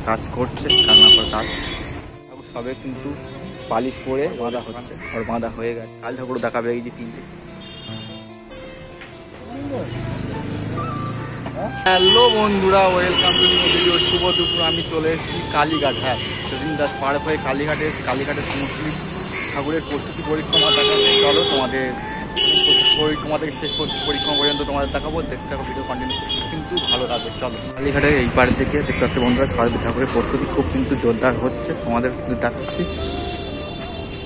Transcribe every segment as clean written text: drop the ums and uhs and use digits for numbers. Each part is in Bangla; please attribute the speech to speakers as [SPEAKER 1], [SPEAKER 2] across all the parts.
[SPEAKER 1] কাজ করছে, কান্নার কাজ সবে কিন্তু পালিশ করে বাঁধা হচ্ছে, আর বাঁধা হয়ে গেছে। কাল ঠাকুর দেখাবে এই যে তিনটে। হ্যালো বন্ধুরা, ওয়েলকাম টু নিউ ভিডিও। শুভ দুপুর। আমি চলে এসেছি কালীঘাট। হ্যাঁ, সেদিন দাস পার হয়ে কালীঘাটে এসেছি। কালীঘাটের সমুদ্র ঠাকুরের প্রস্তুতি পরিক্রমা দেখাবো। চলো তোমাদের পরিক্রমা থেকে শেষ পরিক্রমা পর্যন্ত তোমাদের দেখাবো। দেখতে থাকো, ভিডিও কন্টিনিউ কিন্তু ভালো লাগবে। চলো, কালীঘাটের এই পাড় থেকে দেখতে পাচ্ছি বন্ধুরা, শারদী ঠাকুরের প্রস্তুতি খুব কিন্তু জোরদার হচ্ছে। তোমাদের কিন্তু দেখাচ্ছি।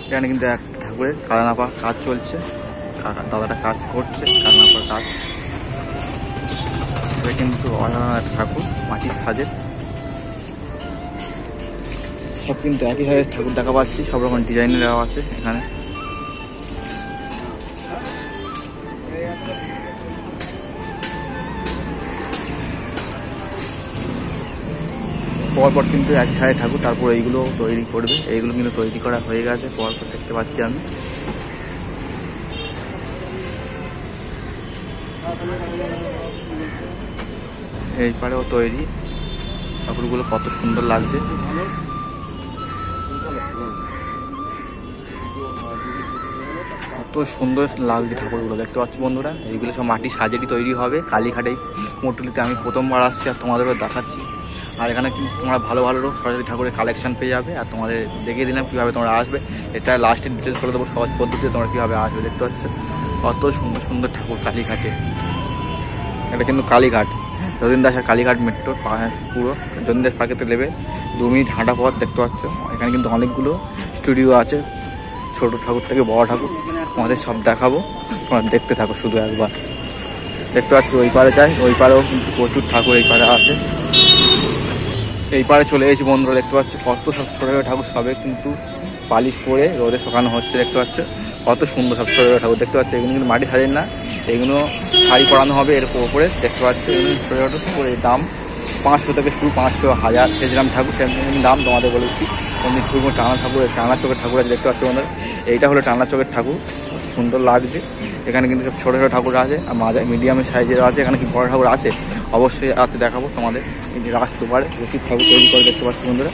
[SPEAKER 1] এখানে কিন্তু এক ঠাকুরের কালানাপা কাজ চলছে, দাদাটা কাজ করছে কালানাপার কাজ। কিন্তু অসাধারণ ঠাকুর, মাটির সাজে। সব কিন্তু একই সাইজের ঠাকুর দেখা পাচ্ছি, সব রকম ডিজাইনের দেওয়া আছে এখানে। পরপর কিন্তু এক সাইজের ঠাকুর, তারপর এইগুলো তৈরি করবে। এইগুলো কিন্তু তৈরি করা হয়ে গেছে, পরপর দেখতে পাচ্ছি আমি। এই পারেও তৈরি ঠাকুরগুলো, কত সুন্দর লাগছে। কত সুন্দর লাগছে ঠাকুরগুলো, দেখতে পাচ্ছি বন্ধুরা। এইগুলো সব মাটির সাজেরই তৈরি হবে। কালীঘাটেই মোটলিতে আমি প্রথমবার আসছি, আর তোমাদেরও দেখাচ্ছি। আর এখানে কিন্তু তোমরা ভালো ভালো সরস্বতী ঠাকুরের কালেকশন পেয়ে যাবে। আর তোমাদের দেখিয়ে দিলাম কীভাবে তোমরা আসবে। এটা লাস্টে ডিটেলস করে দেবো, সহজ পদ্ধতিতে তোমরা কীভাবে আসবে। দেখতে পাচ্ছ কত সুন্দর সুন্দর ঠাকুর কালীঘাটে। এটা কিন্তু কালীঘাট, যতীন দাসের কালীঘাট মেট্রো পুরো যতীন দাস পার্কেতে নেবে 2 মিনিট হাঁটা পথ। দেখতে পাচ্ছ এখানে কিন্তু অনেকগুলো স্টুডিও আছে, ছোট ঠাকুর থেকে বড় ঠাকুর। আমাদের সব দেখাবো, তোমরা দেখতে থাকো শুধু একবার। দেখতে পাচ্ছ ওই পারে যাই, ওই পারেও কিন্তু প্রচুর ঠাকুর এই পারে আছে। এই পারে চলে এসেছি বন্ধুরা, দেখতে পাচ্ছ কত সব ছোটো ছোটো ঠাকুর, সবে কিন্তু পালিশ করে রোদে শুকানো হচ্ছে। দেখতে পাচ্ছ কত সুন্দর সব ছোটো ছোটো ঠাকুর। দেখতে পাচ্ছ এগুলো কিন্তু মাটি সাজের না, এগুলো শাড়ি পরানো হবে এর উপরে। দেখতে পাচ্ছ এগুলো ছোটো ছোটো করে দাম 500 থেকে শুরু, 500, 1000 যেরকম ঠাকুর সেরকম দাম তোমাদের বলেছি। এমনি শুরু টানা ঠাকুর, টানা চোখের ঠাকুর আছে। দেখতে পাচ্ছ বন্ধুরা, এইটা হলো টানা চোখের ঠাকুর, সুন্দর লাগছে। এখানে কিন্তু সব ছোটো ছোটো ঠাকুর আছে, আর মাঝে মিডিয়ামের সাইজের আছে। এখানে কি বড় ঠাকুর আছে অবশ্যই আছে, দেখাবো তোমাদের। এই যে রাস্তা পারে প্রচুর ঠাকুর তৈরি করে, দেখতে পাচ্ছি বন্ধুরা।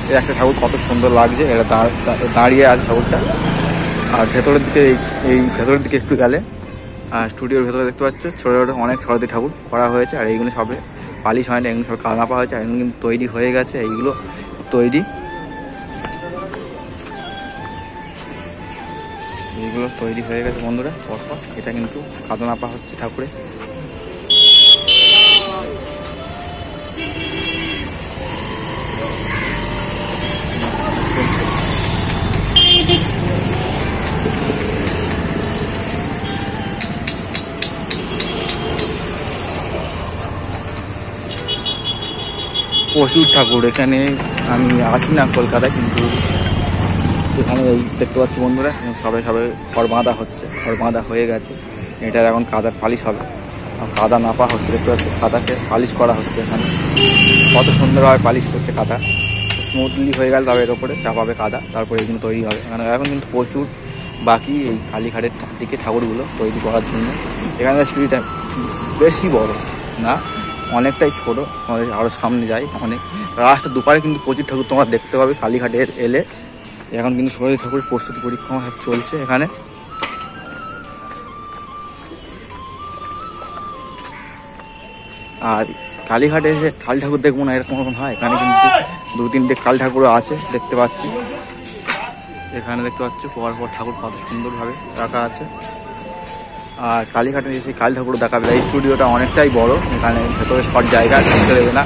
[SPEAKER 1] এই একটা ঠাকুর কত সুন্দর লাগছে, এটা দাঁড়িয়ে আছে ঠাকুরটা। আর ভেতরের দিকে এই ভেতরের দিকে একটু গেলে স্টুডিওর ভেতরে দেখতে পাচ্ছ ছোটো ছোটো অনেক সরস্বতী ঠাকুর করা হয়েছে। আর এইগুলো সবে পালিশ হয় না, এগুলো সব কালানাপা হয়েছে। আর এগুলো কিন্তু তৈরি হয়ে গেছে, এইগুলো তৈরি, এইগুলো তৈরি হয়ে গেছে বন্ধুরা পরপর। এটা কিন্তু কাদানাপা হচ্ছে ঠাকুরে। প্রচুর ঠাকুর এখানে, আমি আসি না কলকাতায়, কিন্তু এখানে এই দেখতে পাচ্ছি বন্ধুরা, সবে সবে খড় বাঁধা হচ্ছে, খড় বাঁধা হয়ে গেছে। এটার এখন কাদার পালিশ হবে, কাদা নাপা হচ্ছে। দেখতে পাচ্ছি কাদাকে পালিশ করা হচ্ছে এখানে, কত সুন্দরভাবে পালিশ করছে। কাদা স্মুথলি হয়ে গেল, তবে এর ওপরে চাপাবে কাদা, তারপরে এগুলো তৈরি হবে। এখানে এখন কিন্তু প্রচুর বাকি এই কালীঘাটের দিকে ঠাকুরগুলো তৈরি করার জন্য। এখানে সিঁড়িটা বেশি বড় না, অনেকটাই ছোটো। আমাদের আরও সামনে যাই, অনেক রাস্তার দুপারে কিন্তু প্রচুর ঠাকুর তোমরা দেখতে পাবে কালীঘাটের এলে। এখন কিন্তু সরস্বতী ঠাকুরের প্রস্তুতি পরীক্ষা চলছে এখানে। আর কালীঘাটে এসে কালী ঠাকুর দেখবো না এরকম হয়, এখানে কিন্তু 2-3টে কালী ঠাকুরও আছে দেখতে পাচ্ছি। এখানে দেখতে পাচ্ছ পরপর ঠাকুর কত সুন্দরভাবে রাখা আছে। আর কালীঘাটে এসে কালী ঠাকুর দেখাবে। এই স্টুডিওটা অনেকটাই বড়, এখানে ভেতরে শর্ট জায়গা থাকতে দেবে না।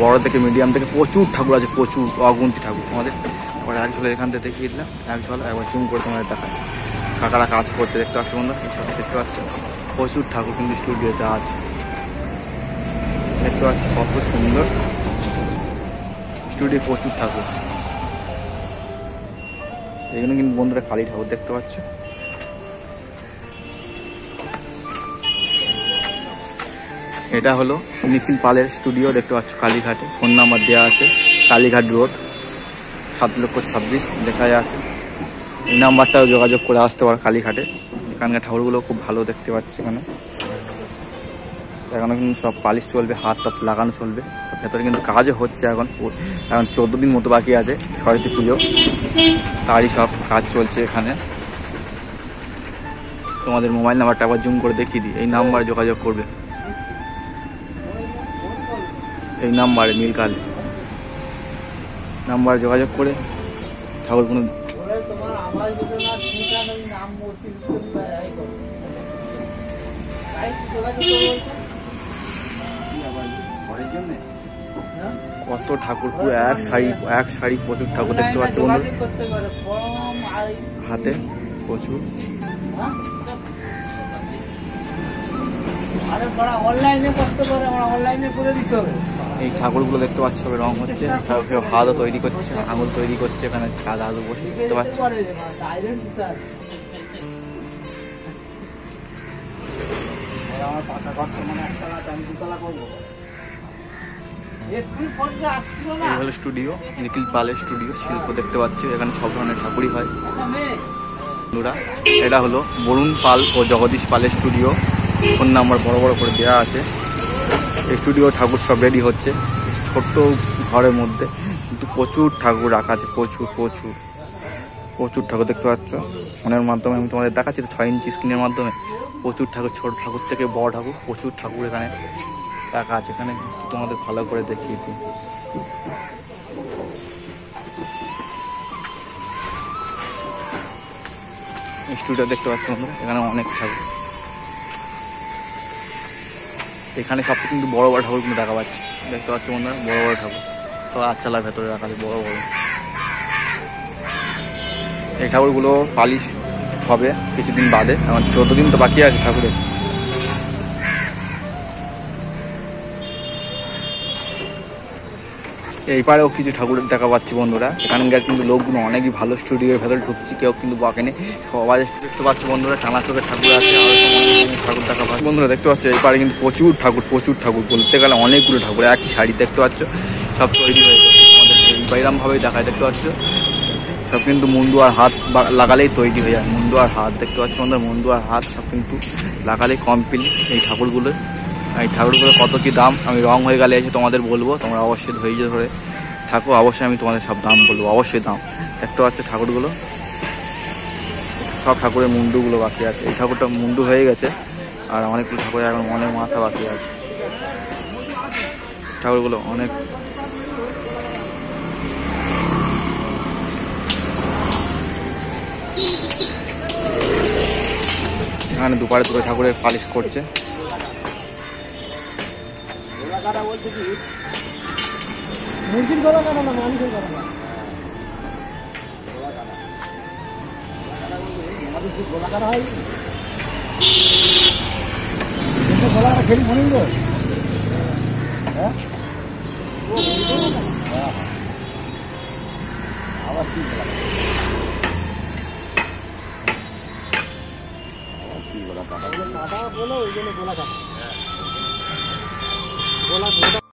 [SPEAKER 1] বড় থেকে মিডিয়াম থেকে প্রচুর ঠাকুর আছে, প্রচুর অগুন্তি ঠাকুর। তোমাদের এবার এক ঝোলে এখান থেকে দেখিয়ে দিলাম, এক ঝোলে একবার জুম করে তোমাদের দেখায়। কাকারা কাজ করতে দেখতে পাচ্ছ বন্ধুরা, দেখতে পাচ্ছ প্রচুর ঠাকুর কিন্তু স্টুডিওতে আছে। দেখতে পাচ্ছ কত সুন্দর স্টুডিও, প্রচুর ঠাকুর। এখানে কিন্তু বন্ধুরা কালী ঠাকুর দেখতে পাচ্ছ। এটা হলো নিখিল পালের স্টুডিও, দেখতে পাচ্ছ কালীঘাটে। ফোন নাম্বার দেওয়া আছে, কালীঘাট রোড 7,26,000 লেখা আছে। এই নাম্বারটাও যোগাযোগ করে আসতে পারো কালীঘাটে। এখানকার ঠাকুরগুলো খুব ভালো দেখতে পাচ্ছি এখানে। এখনো কিন্তু সব পালিশ চলবে, হাত টাত লাগানো চলবে। ভেতরে কিন্তু কাজও হচ্ছে এখন 14 দিন মতো বাকি আছে সরস্বতী পুজো, তারই সব কাজ চলছে এখানে। তোমাদের মোবাইল নাম্বারটা আবার জুম করে দেখিয়ে দিই, এই নাম্বারে যোগাযোগ করবে, এই নাম্বারে নীলকালী নাম্বারে যোগাযোগ করে ঠাকুর কোনো কত ঠাকুর, পুরো এক শাড়ি প্রচুর ঠাকুর দেখতে পাচ্ছ বন্ধু, হাতে প্রচুর। এই ঠাকুরগুলো দেখতে পাচ্ছ রং হচ্ছে, কেউ হাতও তৈরি করছে, আঙুল তৈরি করছে, এখানে সাদা আলু বসে দেখতে পাচ্ছ। এই হলো স্টুডিও, নিখিল পালের স্টুডিও শিল্প দেখতে পাচ্ছ, এখানে সব ধরনের ঠাকুরই হয় বন্ধুরা। এটা হলো বরুণ পাল ও জগদীশ পালের স্টুডিও, ফোন নাম্বার বড় বড় করে দেওয়া আছে। এই স্টুডিও ঠাকুর সব রেডি হচ্ছে, ছোট্ট ঘরের মধ্যে কিন্তু প্রচুর ঠাকুর রাখা আছে, প্রচুর ঠাকুর দেখতে পাচ্ছ। ফোনের মাধ্যমে আমি তোমাদের দেখাচ্ছি 6 ইঞ্চি স্ক্রিনের মাধ্যমে প্রচুর ঠাকুর, ছোট ঠাকুর থেকে বড় ঠাকুর, প্রচুর ঠাকুর এখানে রাখা আছে। এখানে তোমাদের ভালো করে দেখিয়ে দিই, স্টুডিও দেখতে পাচ্ছ বন্ধুরা, এখানে অনেক ঠাকুর। এখানে সব কিন্তু বড় বড় ঠাকুর কিন্তু দেখা পাচ্ছে, দেখতে পাচ্ছ বন্ধুরা, বড় বড় ঠাকুর তো আটচালার ভেতরে রাখা আছে বড় বড়। এই ঠাকুরগুলো পালিশ হবে কিছুদিন বাদে, এখন 14 দিন তো বাকি আছে ঠাকুরের। এই পারেও কিছু ঠাকুর দেখা পাচ্ছি বন্ধুরা, এখানকার কিন্তু লোকগুলো অনেকই ভালো, স্টুডিওর ভেতরে ঢুকছি, কেউ কিন্তু বাকেনে সবাই দেখতে পাচ্ছি বন্ধুরা। টানা চোখের ঠাকুর আছে, আর ঠাকুর দেখা পাচ্ছি বন্ধুরা দেখতে পাচ্ছ। এই পারে কিন্তু প্রচুর ঠাকুর বলতে গেলে অনেকগুলো ঠাকুর একই শাড়ি দেখতে পাচ্ছ, সব তৈরি হয়েছে আমাদের বাইরামভাবেই দেখায় দেখতে পাচ্ছ। সব কিন্তু মুন্ডু আর হাত লাগালেই তৈরি হয়ে যায়, মুন্ডু আর হাত দেখতে পাচ্ছ বন্ধুরা, মুন্ডু আর হাত সব কিন্তু লাগালেই কমপ্লিট। এই ঠাকুরগুলো কত কি দাম আমি রং হয়ে গেলে এসে তোমাদের বলবো, তোমরা অবশ্যই ধৈর্য ধরে থাকো, অবশ্যই আমি তোমাদের সব দাম বলবো, অবশ্যই দাম। দেখতে পাচ্ছ ঠাকুরগুলো, সব ঠাকুরের মুন্ডুগুলো বাকি আছে। এই ঠাকুরটা মুন্ডু হয়ে গেছে, আর অনেকগুলো ঠাকুরের এখন অনেক মাথা বাকি আছে। ঠাকুরগুলো অনেক এখানে দুপারে ঠাকুরের পালিশ করছে। মুরগির গলা কাটা না, মানুষের গলা কাটা। গলা কাটা হয়, গলা কাটা খেলি মনে হলো। হ্যাঁ আবার কি গলা কাটা, বলো ওই জন্য গলা কাটা।